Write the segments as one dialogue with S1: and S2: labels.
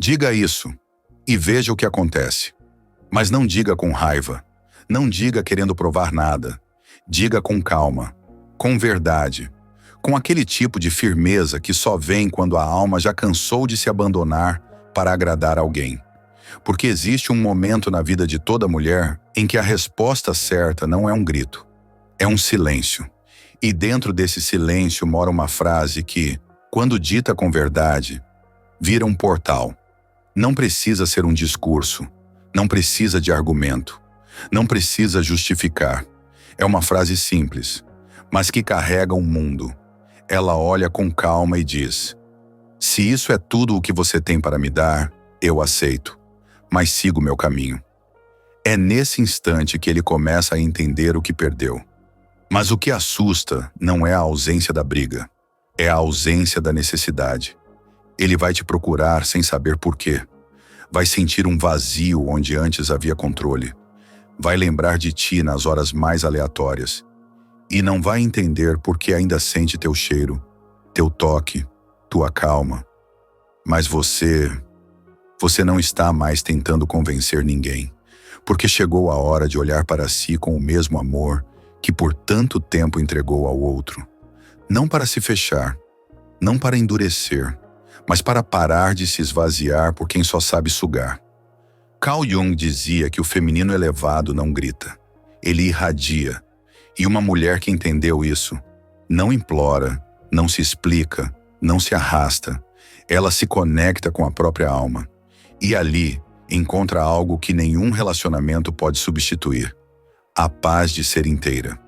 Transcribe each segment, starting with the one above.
S1: Diga isso e veja o que acontece. Mas não diga com raiva. Não diga querendo provar nada. Diga com calma, com verdade, com aquele tipo de firmeza que só vem quando a alma já cansou de se abandonar para agradar alguém. Porque existe um momento na vida de toda mulher em que a resposta certa não é um grito, é um silêncio. E dentro desse silêncio mora uma frase que, quando dita com verdade, vira um portal. Não precisa ser um discurso, não precisa de argumento, não precisa justificar. É uma frase simples, mas que carrega um mundo. Ela olha com calma e diz: se isso é tudo o que você tem para me dar, eu aceito, mas sigo meu caminho. É nesse instante que ele começa a entender o que perdeu. Mas o que assusta não é a ausência da briga, é a ausência da necessidade. Ele vai te procurar sem saber por quê. Vai sentir um vazio onde antes havia controle. Vai lembrar de ti nas horas mais aleatórias. E não vai entender por que ainda sente teu cheiro, teu toque, tua calma. Mas você não está mais tentando convencer ninguém, porque chegou a hora de olhar para si com o mesmo amor que por tanto tempo entregou ao outro. Não para se fechar, não para endurecer, mas para parar de se esvaziar por quem só sabe sugar. Carl Jung dizia que o feminino elevado não grita, ele irradia. E uma mulher que entendeu isso, não implora, não se explica, não se arrasta. Ela se conecta com a própria alma. E ali encontra algo que nenhum relacionamento pode substituir: a paz de ser inteira.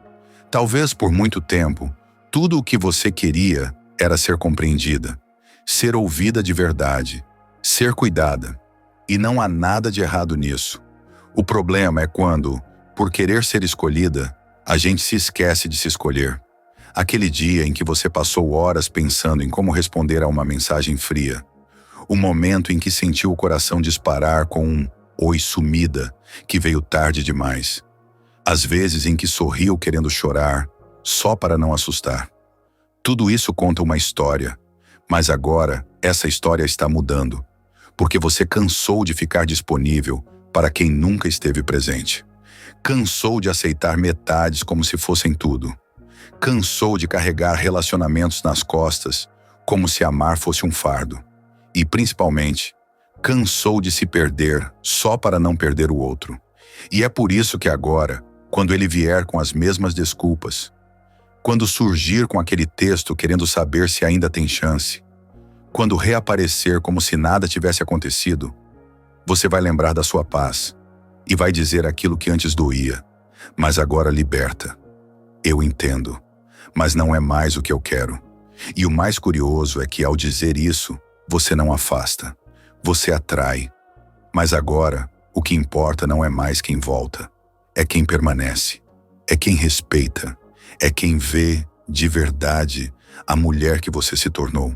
S1: Talvez por muito tempo, tudo o que você queria era ser compreendida, ser ouvida de verdade, ser cuidada. E não há nada de errado nisso. O problema é quando, por querer ser escolhida, a gente se esquece de se escolher. Aquele dia em que você passou horas pensando em como responder a uma mensagem fria. O momento em que sentiu o coração disparar com um "oi sumida" que veio tarde demais. Às vezes em que sorriu querendo chorar, só para não assustar. Tudo isso conta uma história, mas agora essa história está mudando, porque você cansou de ficar disponível para quem nunca esteve presente. Cansou de aceitar metades como se fossem tudo. Cansou de carregar relacionamentos nas costas como se amar fosse um fardo. E, principalmente, cansou de se perder só para não perder o outro. E é por isso que agora, quando ele vier com as mesmas desculpas, quando surgir com aquele texto querendo saber se ainda tem chance, quando reaparecer como se nada tivesse acontecido, você vai lembrar da sua paz e vai dizer aquilo que antes doía, mas agora liberta. Eu entendo, mas não é mais o que eu quero. E o mais curioso é que ao dizer isso, você não afasta, você atrai. Mas agora, o que importa não é mais quem volta, é quem permanece, é quem respeita, é quem vê, de verdade, a mulher que você se tornou.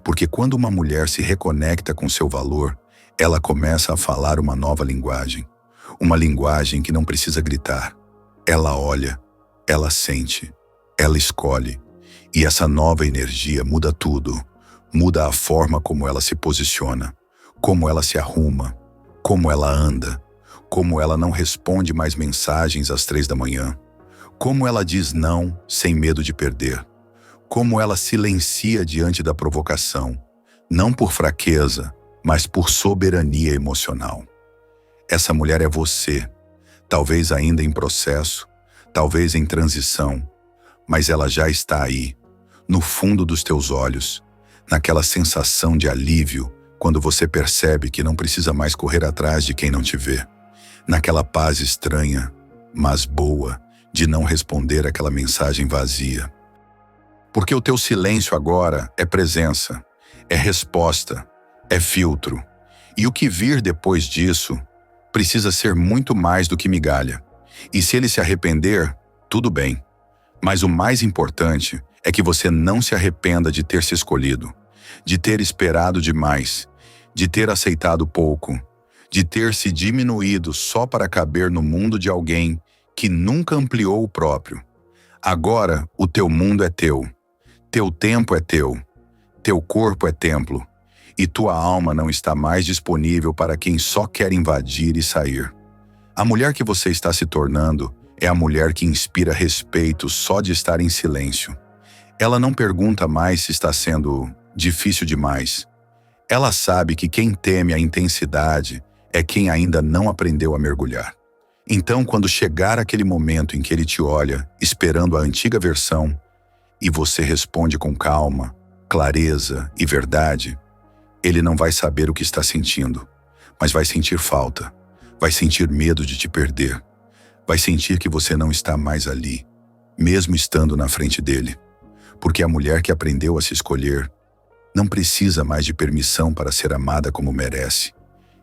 S1: Porque quando uma mulher se reconecta com seu valor, ela começa a falar uma nova linguagem. Uma linguagem que não precisa gritar. Ela olha, ela sente, ela escolhe. E essa nova energia muda tudo. Muda a forma como ela se posiciona, como ela se arruma, como ela anda, como ela não responde mais mensagens às 3 da manhã, como ela diz não sem medo de perder, como ela silencia diante da provocação, não por fraqueza, mas por soberania emocional. Essa mulher é você, talvez ainda em processo, talvez em transição, mas ela já está aí, no fundo dos teus olhos, naquela sensação de alívio quando você percebe que não precisa mais correr atrás de quem não te vê, naquela paz estranha, mas boa, de não responder aquela mensagem vazia. Porque o teu silêncio agora é presença, é resposta, é filtro. E o que vir depois disso precisa ser muito mais do que migalha. E se ele se arrepender, tudo bem. Mas o mais importante é que você não se arrependa de ter se escolhido, de ter esperado demais, de ter aceitado pouco, de ter se diminuído só para caber no mundo de alguém que nunca ampliou o próprio. Agora o teu mundo é teu tempo é teu corpo é templo, e tua alma não está mais disponível para quem só quer invadir e sair. A mulher que você está se tornando é a mulher que inspira respeito só de estar em silêncio. Ela não pergunta mais se está sendo difícil demais. Ela sabe que quem teme a intensidade é quem ainda não aprendeu a mergulhar. Então, quando chegar aquele momento em que ele te olha, esperando a antiga versão, e você responde com calma, clareza e verdade, ele não vai saber o que está sentindo, mas vai sentir falta, vai sentir medo de te perder, vai sentir que você não está mais ali, mesmo estando na frente dele. Porque a mulher que aprendeu a se escolher não precisa mais de permissão para ser amada como merece.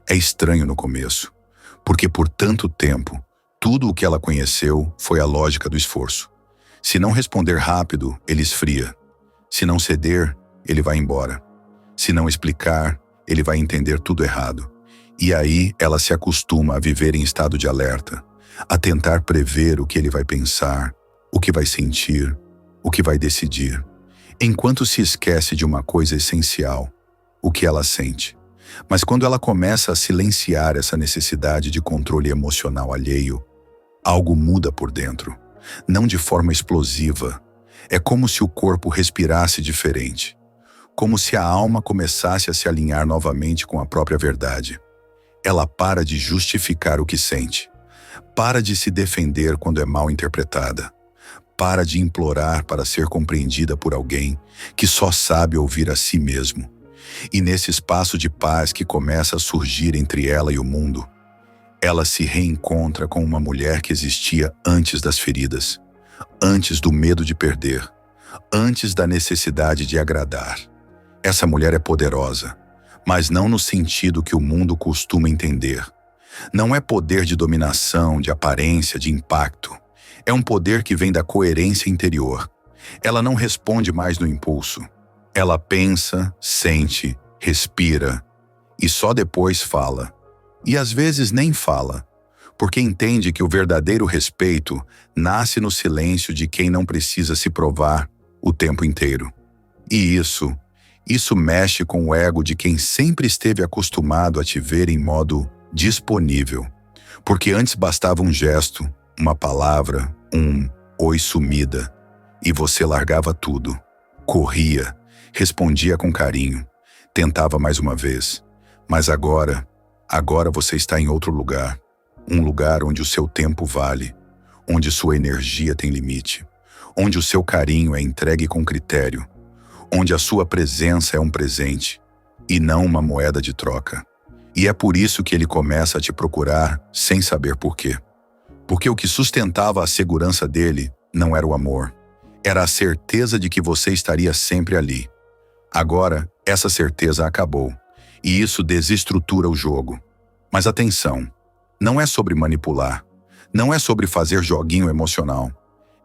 S1: É estranho no começo, porque por tanto tempo, tudo o que ela conheceu foi a lógica do esforço. Se não responder rápido, ele esfria. Se não ceder, ele vai embora. Se não explicar, ele vai entender tudo errado. E aí ela se acostuma a viver em estado de alerta, a tentar prever o que ele vai pensar, o que vai sentir, o que vai decidir, enquanto se esquece de uma coisa essencial, o que ela sente. Mas quando ela começa a silenciar essa necessidade de controle emocional alheio, algo muda por dentro, não de forma explosiva. É como se o corpo respirasse diferente, como se a alma começasse a se alinhar novamente com a própria verdade. Ela para de justificar o que sente, para de se defender quando é mal interpretada, para de implorar para ser compreendida por alguém que só sabe ouvir a si mesmo. E nesse espaço de paz que começa a surgir entre ela e o mundo, ela se reencontra com uma mulher que existia antes das feridas, antes do medo de perder, antes da necessidade de agradar. Essa mulher é poderosa, mas não no sentido que o mundo costuma entender. Não é poder de dominação, de aparência, de impacto. É um poder que vem da coerência interior. Ela não responde mais no impulso. Ela pensa, sente, respira e só depois fala. E às vezes nem fala, porque entende que o verdadeiro respeito nasce no silêncio de quem não precisa se provar o tempo inteiro. E isso mexe com o ego de quem sempre esteve acostumado a te ver em modo disponível. Porque antes bastava um gesto, uma palavra, um oi sumida, e você largava tudo, corria, respondia com carinho, tentava mais uma vez. Mas agora você está em outro lugar, um lugar onde o seu tempo vale, onde sua energia tem limite, onde o seu carinho é entregue com critério, onde a sua presença é um presente e não uma moeda de troca. E é por isso que ele começa a te procurar sem saber por quê. Porque o que sustentava a segurança dele não era o amor, era a certeza de que você estaria sempre ali. Agora, essa certeza acabou, e isso desestrutura o jogo. Mas atenção, não é sobre manipular, não é sobre fazer joguinho emocional,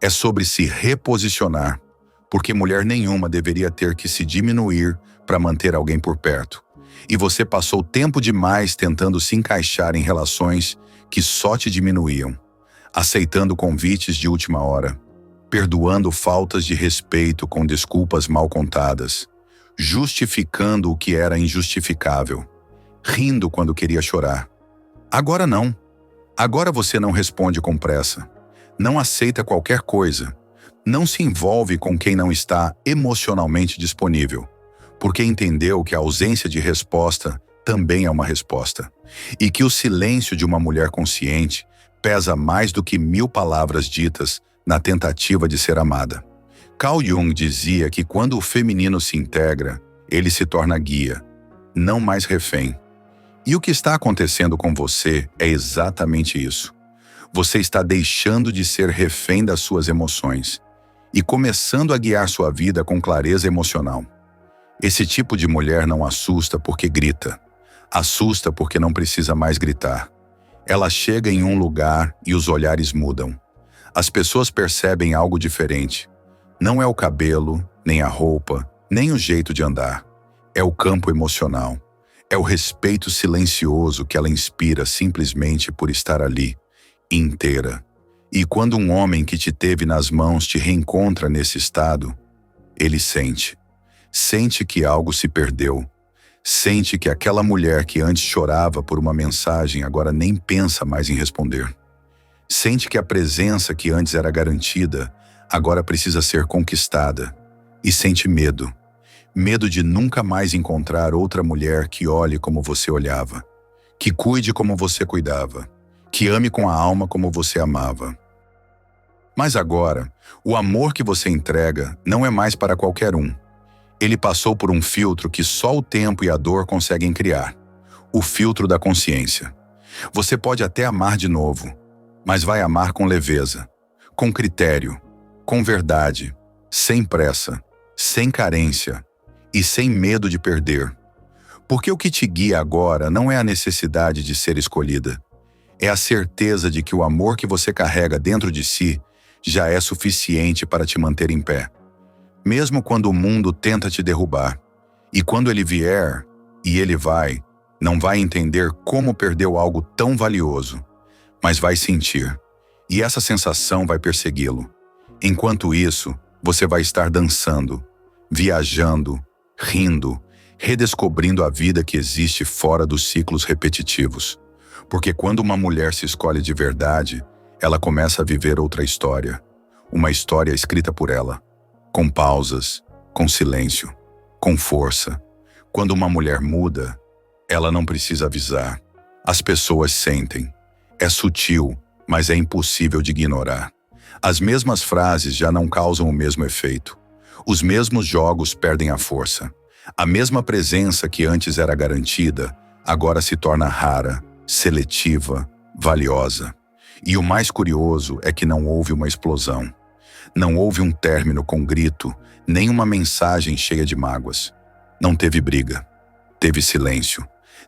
S1: é sobre se reposicionar, porque mulher nenhuma deveria ter que se diminuir para manter alguém por perto. E você passou tempo demais tentando se encaixar em relações que só te diminuíam, aceitando convites de última hora, perdoando faltas de respeito com desculpas mal contadas, justificando o que era injustificável, rindo quando queria chorar. Agora não. Agora você não responde com pressa, não aceita qualquer coisa, não se envolve com quem não está emocionalmente disponível, porque entendeu que a ausência de resposta também é uma resposta, e que o silêncio de uma mulher consciente pesa mais do que 1000 palavras ditas na tentativa de ser amada. Carl Jung dizia que quando o feminino se integra, ele se torna guia, não mais refém. E o que está acontecendo com você é exatamente isso. Você está deixando de ser refém das suas emoções e começando a guiar sua vida com clareza emocional. Esse tipo de mulher não assusta porque grita, assusta porque não precisa mais gritar. Ela chega em um lugar e os olhares mudam. As pessoas percebem algo diferente. Não é o cabelo, nem a roupa, nem o jeito de andar. É o campo emocional. É o respeito silencioso que ela inspira simplesmente por estar ali, inteira. E quando um homem que te teve nas mãos te reencontra nesse estado, ele sente. Sente que algo se perdeu. Sente que aquela mulher que antes chorava por uma mensagem agora nem pensa mais em responder. Sente que a presença que antes era garantida agora precisa ser conquistada. E sente medo. Medo de nunca mais encontrar outra mulher que olhe como você olhava, que cuide como você cuidava, que ame com a alma como você amava. Mas agora, o amor que você entrega não é mais para qualquer um. Ele passou por um filtro que só o tempo e a dor conseguem criar. O filtro da consciência. Você pode até amar de novo, mas vai amar com leveza, com critério, com verdade, sem pressa, sem carência e sem medo de perder. Porque o que te guia agora não é a necessidade de ser escolhida. É a certeza de que o amor que você carrega dentro de si já é suficiente para te manter em pé. Mesmo quando o mundo tenta te derrubar. E quando ele vier, e ele vai, não vai entender como perdeu algo tão valioso, mas vai sentir. E essa sensação vai persegui-lo. Enquanto isso, você vai estar dançando, viajando, rindo, redescobrindo a vida que existe fora dos ciclos repetitivos. Porque quando uma mulher se escolhe de verdade, ela começa a viver outra história. Uma história escrita por ela. Com pausas, com silêncio, com força. Quando uma mulher muda, ela não precisa avisar. As pessoas sentem. É sutil, mas é impossível de ignorar. As mesmas frases já não causam o mesmo efeito. Os mesmos jogos perdem a força. A mesma presença que antes era garantida, agora se torna rara, seletiva, valiosa. E o mais curioso é que não houve uma explosão. Não houve um término com grito, nem uma mensagem cheia de mágoas. Não teve briga. Teve silêncio.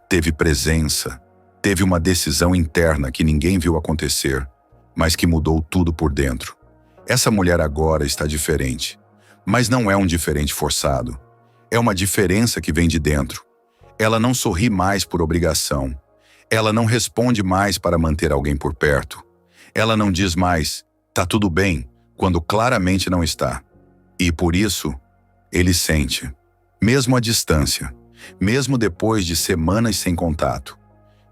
S1: Teve presença. Teve uma decisão interna que ninguém viu acontecer, mas que mudou tudo por dentro. Essa mulher agora está diferente. Mas não é um diferente forçado. É uma diferença que vem de dentro. Ela não sorri mais por obrigação. Ela não responde mais para manter alguém por perto. Ela não diz mais, tá tudo bem, quando claramente não está. E por isso, ele sente, mesmo à distância, mesmo depois de semanas sem contato,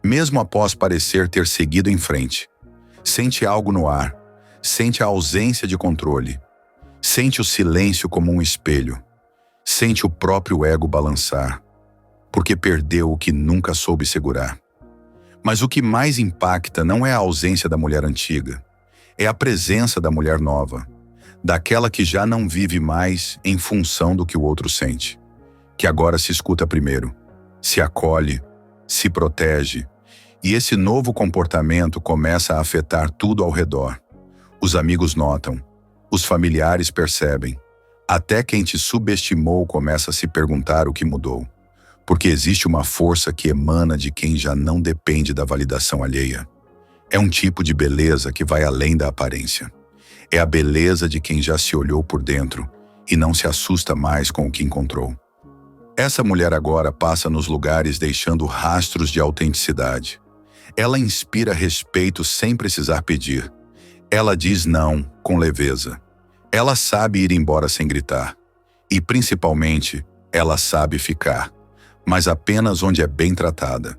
S1: mesmo após parecer ter seguido em frente. Sente algo no ar, sente a ausência de controle, sente o silêncio como um espelho, sente o próprio ego balançar, porque perdeu o que nunca soube segurar. Mas o que mais impacta não é a ausência da mulher antiga, é a presença da mulher nova, daquela que já não vive mais em função do que o outro sente, que agora se escuta primeiro, se acolhe, se protege, e esse novo comportamento começa a afetar tudo ao redor. Os amigos notam, os familiares percebem, até quem te subestimou começa a se perguntar o que mudou, porque existe uma força que emana de quem já não depende da validação alheia. É um tipo de beleza que vai além da aparência. É a beleza de quem já se olhou por dentro e não se assusta mais com o que encontrou. Essa mulher agora passa nos lugares deixando rastros de autenticidade. Ela inspira respeito sem precisar pedir. Ela diz não com leveza. Ela sabe ir embora sem gritar. E, principalmente, ela sabe ficar, mas apenas onde é bem tratada.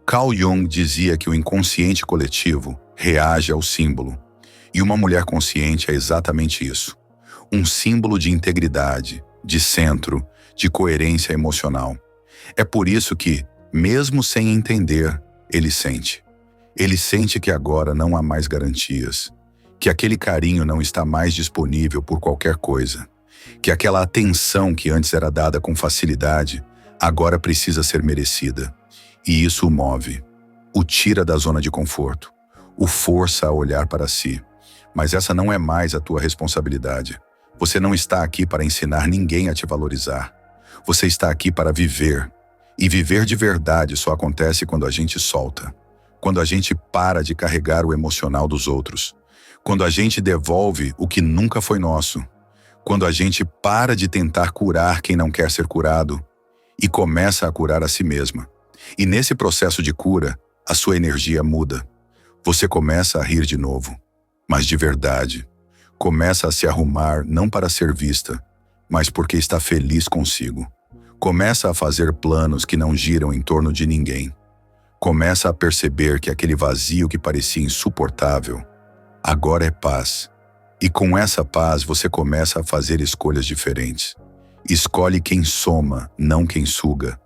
S1: Carl Jung dizia que o inconsciente coletivo reage ao símbolo. E uma mulher consciente é exatamente isso. Um símbolo de integridade, de centro, de coerência emocional. É por isso que, mesmo sem entender, ele sente. Ele sente que agora não há mais garantias, que aquele carinho não está mais disponível por qualquer coisa, que aquela atenção que antes era dada com facilidade, agora precisa ser merecida. E isso o move, o tira da zona de conforto, o força a olhar para si. Mas essa não é mais a tua responsabilidade. Você não está aqui para ensinar ninguém a te valorizar. Você está aqui para viver. E viver de verdade só acontece quando a gente solta. Quando a gente para de carregar o emocional dos outros. Quando a gente devolve o que nunca foi nosso. Quando a gente para de tentar curar quem não quer ser curado e começa a curar a si mesma. E nesse processo de cura, a sua energia muda. Você começa a rir de novo, mas de verdade. Começa a se arrumar não para ser vista, mas porque está feliz consigo. Começa a fazer planos que não giram em torno de ninguém. Começa a perceber que aquele vazio que parecia insuportável, agora é paz. E com essa paz você começa a fazer escolhas diferentes. Escolhe quem soma, não quem suga.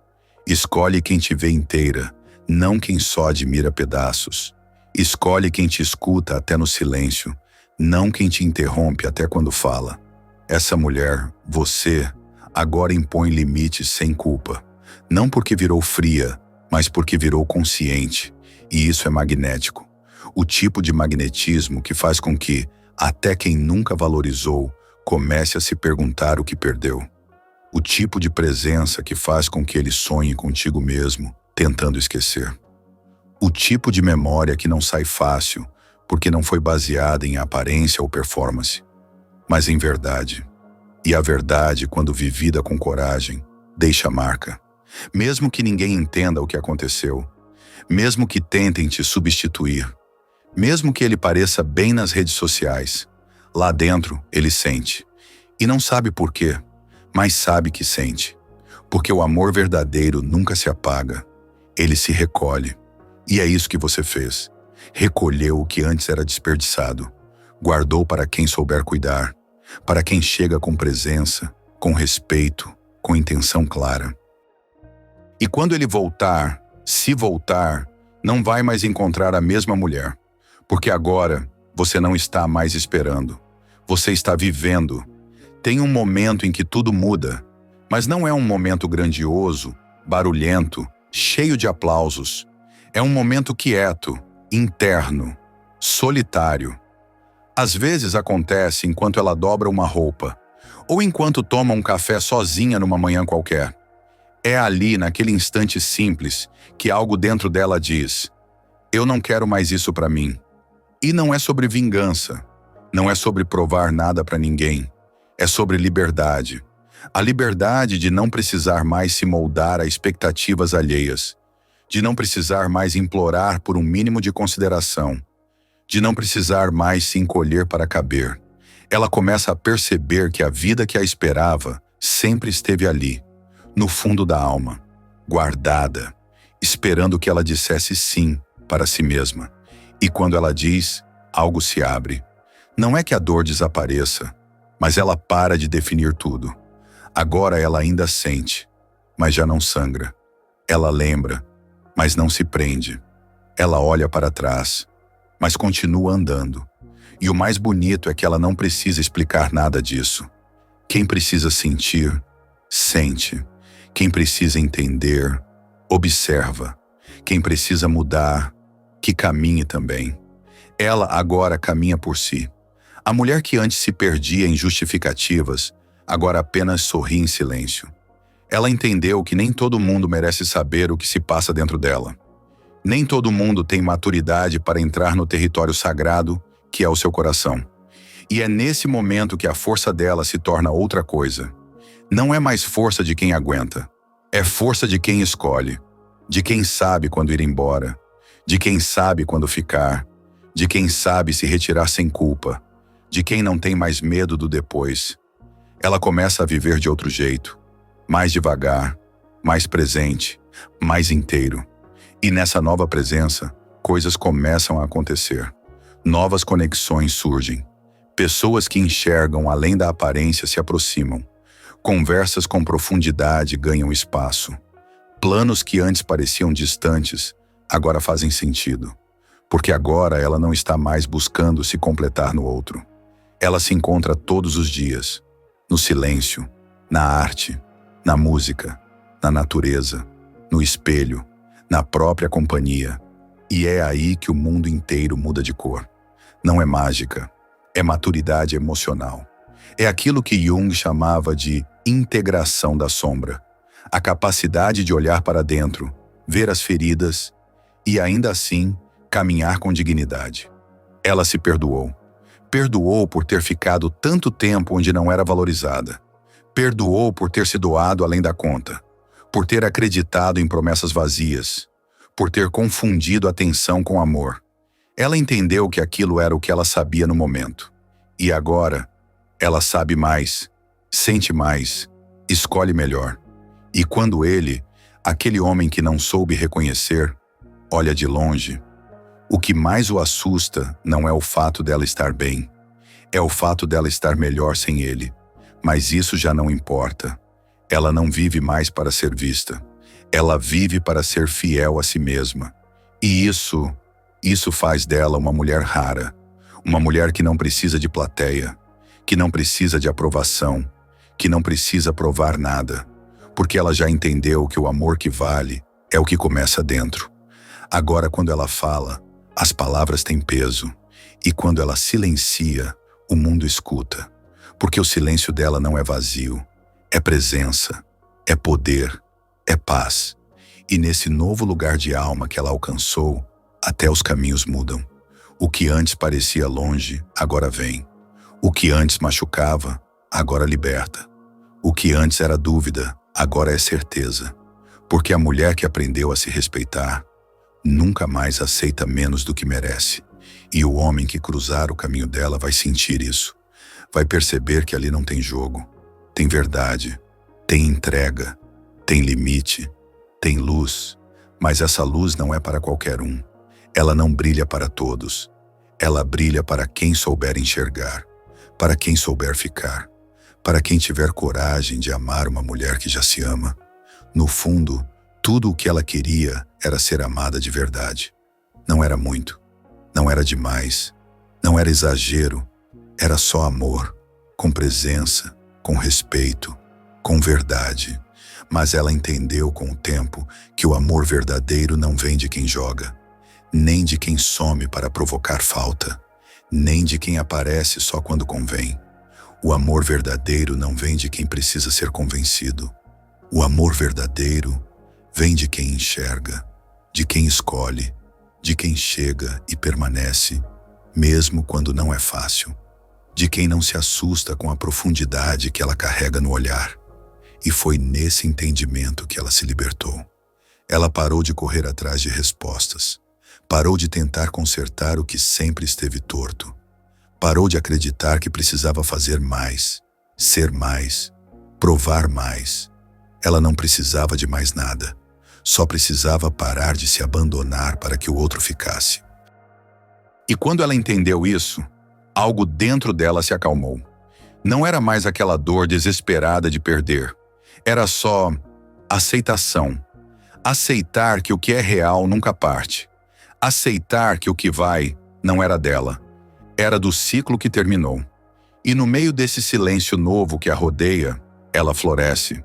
S1: Escolhe quem te vê inteira, não quem só admira pedaços. Escolhe quem te escuta até no silêncio, não quem te interrompe até quando fala. Essa mulher, você, agora impõe limites sem culpa. Não porque virou fria, mas porque virou consciente. E isso é magnético. O tipo de magnetismo que faz com que, até quem nunca valorizou, comece a se perguntar o que perdeu. O tipo de presença que faz com que ele sonhe contigo mesmo, tentando esquecer. O tipo de memória que não sai fácil, porque não foi baseada em aparência ou performance, mas em verdade. E a verdade, quando vivida com coragem, deixa marca. Mesmo que ninguém entenda o que aconteceu, mesmo que tentem te substituir, mesmo que ele pareça bem nas redes sociais, lá dentro ele sente. E não sabe por quê, mas sabe que sente. Porque o amor verdadeiro nunca se apaga, ele se recolhe. E é isso que você fez. Recolheu o que antes era desperdiçado. Guardou para quem souber cuidar, para quem chega com presença, com respeito, com intenção clara. E quando ele voltar, se voltar, não vai mais encontrar a mesma mulher, porque agora você não está mais esperando. Você está vivendo. Tem um momento em que tudo muda, mas não é um momento grandioso, barulhento, cheio de aplausos. É um momento quieto, interno, solitário. Às vezes acontece enquanto ela dobra uma roupa, ou enquanto toma um café sozinha numa manhã qualquer. É ali, naquele instante simples, que algo dentro dela diz: eu não quero mais isso para mim. E não é sobre vingança, não é sobre provar nada para ninguém, é sobre liberdade. A liberdade de não precisar mais se moldar a expectativas alheias, de não precisar mais implorar por um mínimo de consideração, de não precisar mais se encolher para caber. Ela começa a perceber que a vida que a esperava sempre esteve ali, no fundo da alma, guardada, esperando que ela dissesse sim para si mesma. E quando ela diz, algo se abre. Não é que a dor desapareça, mas ela para de definir tudo. Agora ela ainda sente, mas já não sangra. Ela lembra, mas não se prende. Ela olha para trás, mas continua andando. E o mais bonito é que ela não precisa explicar nada disso. Quem precisa sentir, sente. Quem precisa entender, observa. Quem precisa mudar, que caminhe também. Ela agora caminha por si. A mulher que antes se perdia em justificativas, agora apenas sorri em silêncio. Ela entendeu que nem todo mundo merece saber o que se passa dentro dela. Nem todo mundo tem maturidade para entrar no território sagrado, que é o seu coração. E é nesse momento que a força dela se torna outra coisa. Não é mais força de quem aguenta. É força de quem escolhe. De quem sabe quando ir embora. De quem sabe quando ficar. De quem sabe se retirar sem culpa. De quem não tem mais medo do depois. Ela começa a viver de outro jeito. Mais devagar, mais presente, mais inteiro. E nessa nova presença, coisas começam a acontecer. Novas conexões surgem. Pessoas que enxergam além da aparência se aproximam. Conversas com profundidade ganham espaço. Planos que antes pareciam distantes, agora fazem sentido. Porque agora ela não está mais buscando se completar no outro. Ela se encontra todos os dias, no silêncio, na arte, na música, na natureza, no espelho, na própria companhia. E é aí que o mundo inteiro muda de cor. Não é mágica, é maturidade emocional. É aquilo que Jung chamava de integração da sombra. A capacidade de olhar para dentro, ver as feridas e, ainda assim, caminhar com dignidade. Ela se perdoou. Perdoou por ter ficado tanto tempo onde não era valorizada. Perdoou por ter se doado além da conta. Por ter acreditado em promessas vazias. Por ter confundido atenção com amor. Ela entendeu que aquilo era o que ela sabia no momento. E agora, ela sabe mais, sente mais, escolhe melhor. E quando ele, aquele homem que não soube reconhecer, olha de longe, o que mais o assusta não é o fato dela estar bem, é o fato dela estar melhor sem ele. Mas isso já não importa. Ela não vive mais para ser vista. Ela vive para ser fiel a si mesma. E isso faz dela uma mulher rara. Uma mulher que não precisa de plateia, que não precisa de aprovação, que não precisa provar nada, porque ela já entendeu que o amor que vale é o que começa dentro. Agora, quando ela fala, as palavras têm peso, e quando ela silencia, o mundo escuta, porque o silêncio dela não é vazio, é presença, é poder, é paz. E nesse novo lugar de alma que ela alcançou, até os caminhos mudam. O que antes parecia longe, agora vem. O que antes machucava, agora liberta. O que antes era dúvida, agora é certeza. Porque a mulher que aprendeu a se respeitar, nunca mais aceita menos do que merece. E o homem que cruzar o caminho dela vai sentir isso. Vai perceber que ali não tem jogo, tem verdade, tem entrega, tem limite, tem luz. Mas essa luz não é para qualquer um. Ela não brilha para todos. Ela brilha para quem souber enxergar, para quem souber ficar, para quem tiver coragem de amar uma mulher que já se ama. No fundo, tudo o que ela queria era ser amada de verdade. Não era muito, não era demais, não era exagero, era só amor, com presença, com respeito, com verdade. Mas ela entendeu com o tempo que o amor verdadeiro não vem de quem joga, nem de quem some para provocar falta, nem de quem aparece só quando convém. O amor verdadeiro não vem de quem precisa ser convencido. O amor verdadeiro vem de quem enxerga, de quem escolhe, de quem chega e permanece, mesmo quando não é fácil, de quem não se assusta com a profundidade que ela carrega no olhar. E foi nesse entendimento que ela se libertou. Ela parou de correr atrás de respostas. Parou de tentar consertar o que sempre esteve torto. Parou de acreditar que precisava fazer mais, ser mais, provar mais. Ela não precisava de mais nada. Só precisava parar de se abandonar para que o outro ficasse. E quando ela entendeu isso, algo dentro dela se acalmou. Não era mais aquela dor desesperada de perder. Era só aceitação. Aceitar que o que é real nunca parte. Aceitar que o que vai não era dela, era do ciclo que terminou. E no meio desse silêncio novo que a rodeia, ela floresce.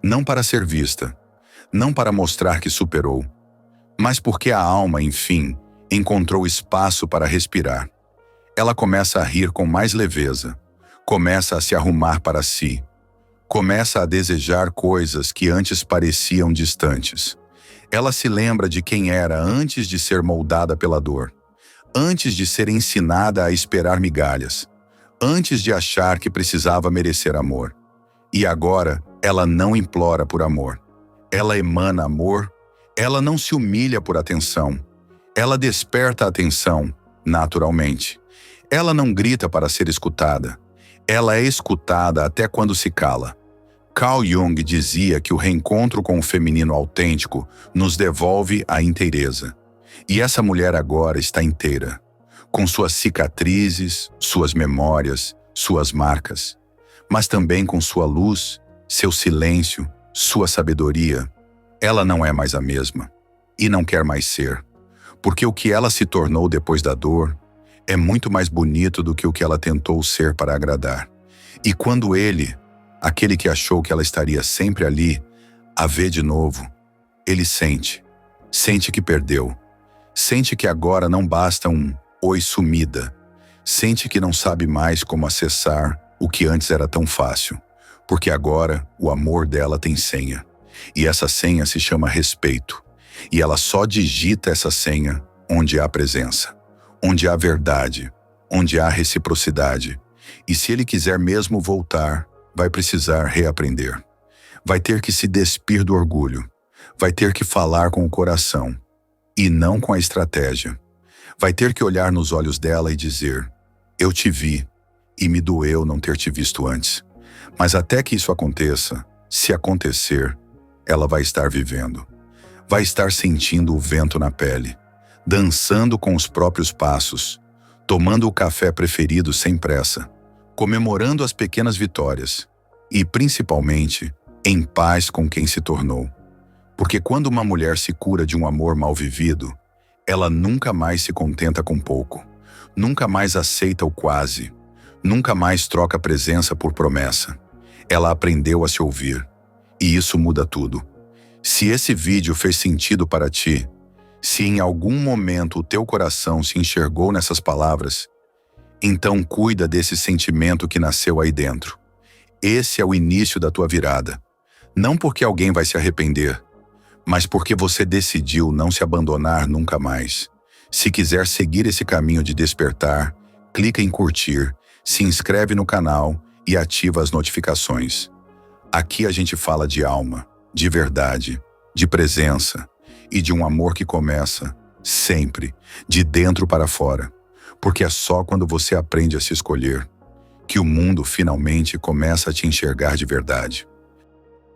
S1: Não para ser vista, não para mostrar que superou, mas porque a alma, enfim, encontrou espaço para respirar. Ela começa a rir com mais leveza, começa a se arrumar para si, começa a desejar coisas que antes pareciam distantes. Ela se lembra de quem era antes de ser moldada pela dor, antes de ser ensinada a esperar migalhas, antes de achar que precisava merecer amor. E agora, ela não implora por amor. Ela emana amor, ela não se humilha por atenção. Ela desperta a atenção, naturalmente. Ela não grita para ser escutada. Ela é escutada até quando se cala. Carl Jung dizia que o reencontro com o feminino autêntico nos devolve a inteireza. E essa mulher agora está inteira, com suas cicatrizes, suas memórias, suas marcas, mas também com sua luz, seu silêncio, sua sabedoria. Ela não é mais a mesma, e não quer mais ser, porque o que ela se tornou depois da dor é muito mais bonito do que o que ela tentou ser para agradar. E quando ele, aquele que achou que ela estaria sempre ali, a vê de novo, ele sente que perdeu, sente que agora não basta um "oi sumida", sente que não sabe mais como acessar o que antes era tão fácil, porque agora o amor dela tem senha, e essa senha se chama respeito, e ela só digita essa senha onde há presença, onde há verdade, onde há reciprocidade, e se ele quiser mesmo voltar, vai precisar reaprender. Vai ter que se despir do orgulho. Vai ter que falar com o coração, e não com a estratégia. Vai ter que olhar nos olhos dela e dizer: eu te vi, e me doeu não ter te visto antes. Mas até que isso aconteça, se acontecer, ela vai estar vivendo. Vai estar sentindo o vento na pele, dançando com os próprios passos, tomando o café preferido sem pressa, comemorando as pequenas vitórias e, principalmente, em paz com quem se tornou. Porque quando uma mulher se cura de um amor mal vivido, ela nunca mais se contenta com pouco, nunca mais aceita o quase, nunca mais troca presença por promessa. Ela aprendeu a se ouvir, e isso muda tudo. Se esse vídeo fez sentido para ti, se em algum momento o teu coração se enxergou nessas palavras, então cuida desse sentimento que nasceu aí dentro. Esse é o início da tua virada. Não porque alguém vai se arrepender, mas porque você decidiu não se abandonar nunca mais. Se quiser seguir esse caminho de despertar, clica em curtir, se inscreve no canal e ativa as notificações. Aqui a gente fala de alma, de verdade, de presença e de um amor que começa, sempre, de dentro para fora. Porque é só quando você aprende a se escolher que o mundo finalmente começa a te enxergar de verdade.